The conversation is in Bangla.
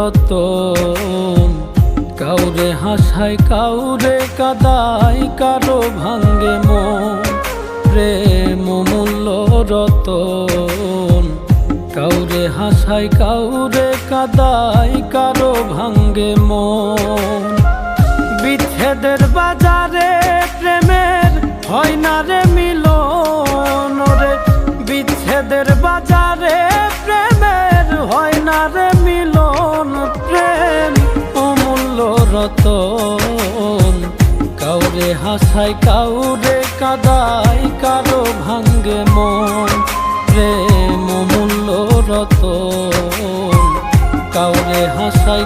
রতন। কাউরে হাসায় কাউরে কাদায়, কারো ভাঙ্গে মন। প্রেম অমূল্য রতন। কাউরে হাসায় কাউরে কাদায়, কারো ভাঙ্গে মন। বিচ্ছেদের বাজারে প্রেমের হয় না রে মিলন রে। বিচ্ছেদের বাজারে প্রেমের হয় না রে মিলন। প্রেম অমূল্য রতন। কাউরে হাসায় কাউরে কাদায়, কারো ভাঙ্গে মন। প্রেম অমূল্য রতন। কাউরে হাসায়